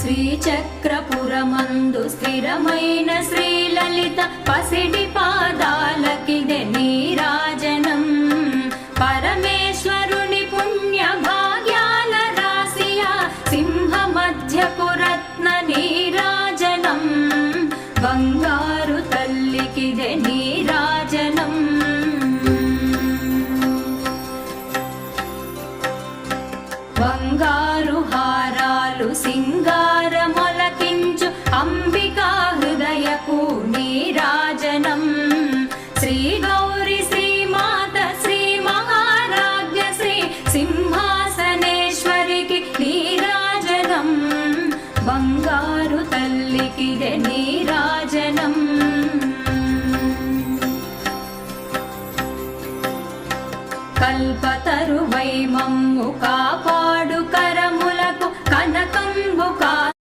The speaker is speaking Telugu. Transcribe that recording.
శ్రీచక్రపురమందు స్థిరమైన శ్రీలలిత పసిడి పాదాలకిదే నీరాజనం. పరమేశ్వరుని పుణ్య భాగ్యాల రాశియా సింహ మధ్యపు రత్న నీరాజనం. బంగారు తల్లికిదే నీరాజనం. బంగారు హారాలు సింగారమొలకించు అంబికా హృదయపు నీరాజనం. శ్రీ గౌరి శ్రీమాత శ్రీ మహారాజ్ఞ శ్రీ సింహాసనేశ్వరికి నీరాజనం. బంగారు తల్లికిదే నీరాజనం. కల్పతరువై మమ్ము